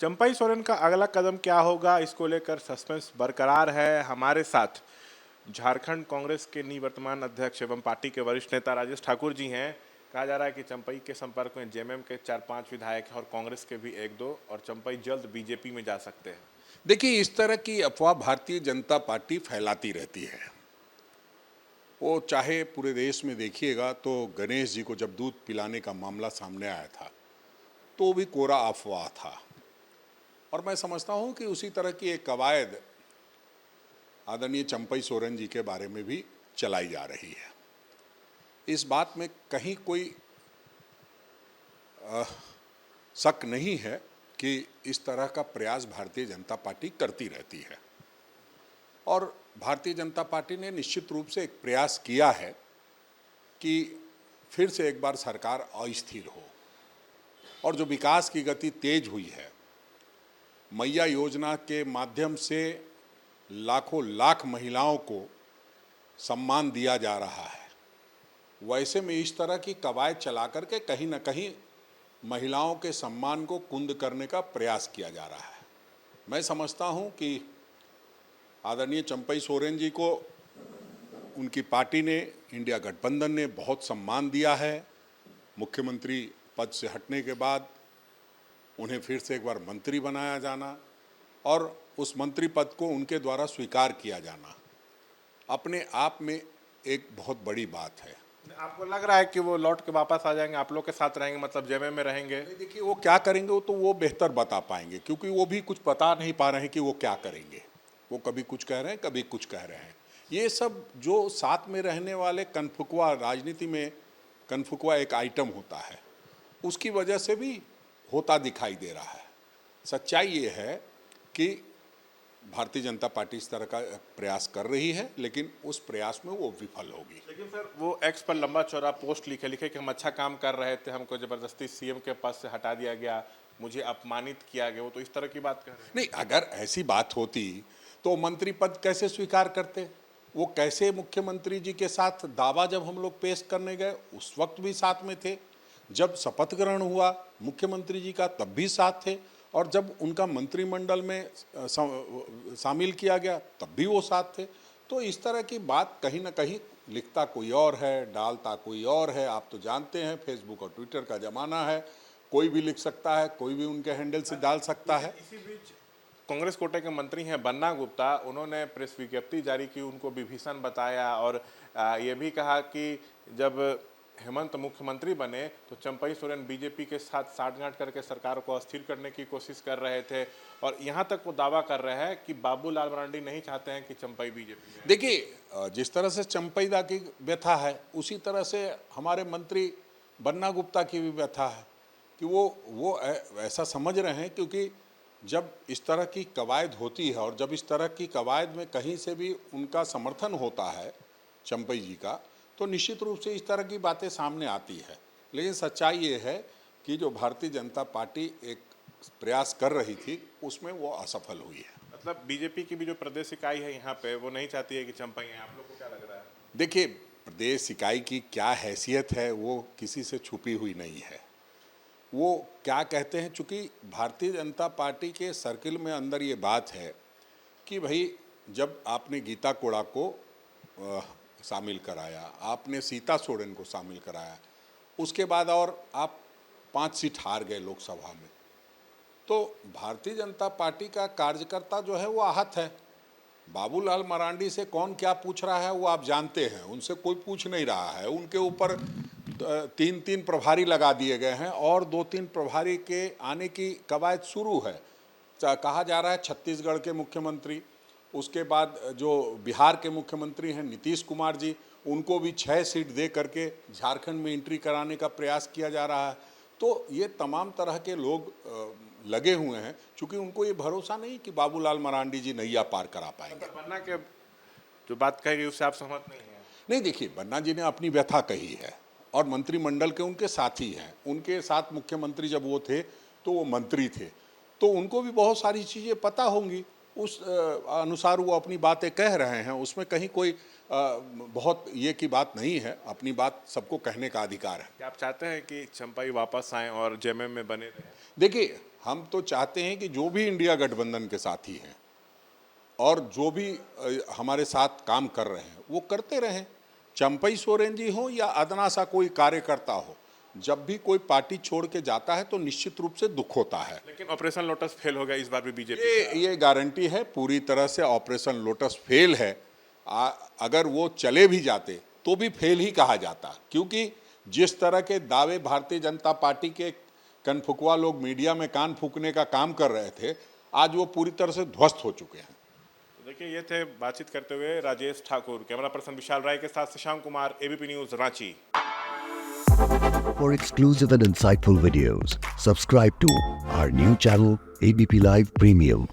चंपई सोरेन का अगला कदम क्या होगा, इसको लेकर सस्पेंस बरकरार है। हमारे साथ झारखंड कांग्रेस के निवर्तमान अध्यक्ष एवं पार्टी के वरिष्ठ नेता राजेश ठाकुर जी हैं। कहा जा रहा है कि चंपई के संपर्क में जेएमएम के 4-5 विधायक हैं और कांग्रेस के भी 1-2, और चंपई जल्द बीजेपी में जा सकते हैं। देखिए, इस तरह की अफवाह भारतीय जनता पार्टी फैलाती रहती है। वो चाहे पूरे देश में देखिएगा तो गणेश जी को जब दूध पिलाने का मामला सामने आया था तो वो भी कोरा अफवाह था। और मैं समझता हूँ कि उसी तरह की एक कवायद आदरणीय चंपई सोरेन जी के बारे में भी चलाई जा रही है। इस बात में कहीं कोई शक नहीं है कि इस तरह का प्रयास भारतीय जनता पार्टी करती रहती है, और भारतीय जनता पार्टी ने निश्चित रूप से एक प्रयास किया है कि फिर से एक बार सरकार अस्थिर हो। और जो विकास की गति तेज हुई है, मैया योजना के माध्यम से लाखों लाख महिलाओं को सम्मान दिया जा रहा है, वैसे में इस तरह की कवायद चला करके कहीं ना कहीं महिलाओं के सम्मान को कुंद करने का प्रयास किया जा रहा है। मैं समझता हूं कि आदरणीय चंपई सोरेन जी को उनकी पार्टी ने, इंडिया गठबंधन ने बहुत सम्मान दिया है। मुख्यमंत्री पद से हटने के बाद उन्हें फिर से एक बार मंत्री बनाया जाना और उस मंत्री पद को उनके द्वारा स्वीकार किया जाना अपने आप में एक बहुत बड़ी बात है। आपको लग रहा है कि वो लौट के वापस आ जाएंगे, आप लोग के साथ रहेंगे, मतलब जेएमएम में रहेंगे? नहीं, देखिए, वो क्या करेंगे वो तो वो बेहतर बता पाएंगे, क्योंकि वो भी कुछ बता नहीं पा रहे हैं कि वो क्या करेंगे। वो कभी कुछ कह रहे हैं, कभी कुछ कह रहे हैं। ये सब जो साथ में रहने वाले कनफुकवा, राजनीति में कनफुकवा एक आइटम होता है, उसकी वजह से भी होता दिखाई दे रहा है। सच्चाई ये है कि भारतीय जनता पार्टी इस तरह का प्रयास कर रही है, लेकिन उस प्रयास में वो विफल होगी। लेकिन सर, वो एक्स पर लंबा चौड़ा पोस्ट लिखे कि हम अच्छा काम कर रहे थे, हमको जबरदस्ती सीएम के पद से हटा दिया गया, मुझे अपमानित किया गया, वो तो इस तरह की बात कर रहे हैं। नहीं, अगर ऐसी बात होती तो मंत्री पद कैसे स्वीकार करते? वो कैसे मुख्यमंत्री जी के साथ दावा जब हम लोग पेश करने गए उस वक्त भी साथ में थे, जब शपथ ग्रहण हुआ मुख्यमंत्री जी का तब भी साथ थे, और जब उनका मंत्रिमंडल में शामिल किया गया तब भी वो साथ थे। तो इस तरह की बात कहीं ना कहीं लिखता कोई और है, डालता कोई और है। आप तो जानते हैं, फेसबुक और ट्विटर का ज़माना है, कोई भी लिख सकता है, कोई भी उनके हैंडल से डाल सकता है। इसी बीच कांग्रेस कोटे के मंत्री हैं बन्ना गुप्ता, उन्होंने प्रेस विज्ञप्ति जारी की, उनको विभीषण बताया और ये भी कहा कि जब हेमंत मुख्यमंत्री बने तो चंपई सोरेन बीजेपी के साथ साठगांठ करके सरकार को अस्थिर करने की कोशिश कर रहे थे, और यहाँ तक वो दावा कर रहे हैं कि बाबूलाल मरांडी नहीं चाहते हैं कि चंपई बीजेपी में। देखिए, जिस तरह से चंपई दा की व्यथा है, उसी तरह से हमारे मंत्री बन्ना गुप्ता की भी व्यथा है कि वो ऐसा समझ रहे हैं, क्योंकि जब इस तरह की कवायद होती है और जब इस तरह की कवायद में कहीं से भी उनका समर्थन होता है चंपई जी का, तो निश्चित रूप से इस तरह की बातें सामने आती है। लेकिन सच्चाई ये है कि जो भारतीय जनता पार्टी एक प्रयास कर रही थी उसमें वो असफल हुई है। मतलब बीजेपी की भी जो प्रदेश इकाई है यहाँ पे, वो नहीं चाहती है कि चंपई है। आप लोग को क्या लग रहा है? देखिए, प्रदेश इकाई की क्या हैसियत है वो किसी से छुपी हुई नहीं है। वो क्या कहते हैं, चूँकि भारतीय जनता पार्टी के सर्किल में अंदर ये बात है कि भाई, जब आपने गीता कोड़ा को शामिल कराया, आपने सीता सोरेन को शामिल कराया, उसके बाद और आप 5 सीट हार गए लोकसभा में, तो भारतीय जनता पार्टी का कार्यकर्ता जो है वो आहत है। बाबूलाल मरांडी से कौन क्या पूछ रहा है वो आप जानते हैं, उनसे कोई पूछ नहीं रहा है। उनके ऊपर 3-3 प्रभारी लगा दिए गए हैं और 2-3 प्रभारी के आने की कवायद शुरू है। कहा जा रहा है छत्तीसगढ़ के मुख्यमंत्री, उसके बाद जो बिहार के मुख्यमंत्री हैं नीतीश कुमार जी, उनको भी 6 सीट दे करके झारखंड में एंट्री कराने का प्रयास किया जा रहा है। तो ये तमाम तरह के लोग लगे हुए हैं, क्योंकि उनको ये भरोसा नहीं कि बाबूलाल मरांडी जी नैया पार करा पाएंगे। बन्ना के जो बात कही गई उससे आप सहमत नहीं है? नहीं, देखिए, बन्ना जी ने अपनी व्यथा कही है और मंत्रिमंडल के उनके साथी हैं। उनके साथ मुख्यमंत्री जब वो थे तो वो मंत्री थे, तो उनको भी बहुत सारी चीज़ें पता होंगी। उस अनुसार वो अपनी बातें कह रहे हैं, उसमें कहीं कोई बहुत ये की बात नहीं है। अपनी बात सबको कहने का अधिकार है। क्या आप चाहते हैं कि चंपई वापस आएं और जेएमएम में बने रहें? देखिए, हम तो चाहते हैं कि जो भी इंडिया गठबंधन के साथी हैं और जो भी हमारे साथ काम कर रहे हैं वो करते रहें। चंपई सोरेन जी हो या अदना सा कोई कार्यकर्ता हो, जब भी कोई पार्टी छोड़ के जाता है तो निश्चित रूप से दुख होता है। लेकिन ऑपरेशन लोटस फेल हो गया इस बार भी बीजेपी। ये गारंटी है, पूरी तरह से ऑपरेशन लोटस फेल है। अगर वो चले भी जाते तो भी फेल ही कहा जाता, क्योंकि जिस तरह के दावे भारतीय जनता पार्टी के कनफुकवा लोग मीडिया में कान फूकने का काम कर रहे थे, आज वो पूरी तरह से ध्वस्त हो चुके हैं। देखिए, ये थे बातचीत करते हुए राजेश ठाकुर। कैमरा पर्सन विशाल राय के साथ Shashank Kumar, ABP news, Ranchi. For exclusive and insightful videos, subscribe to our new channel ABP Live Premium.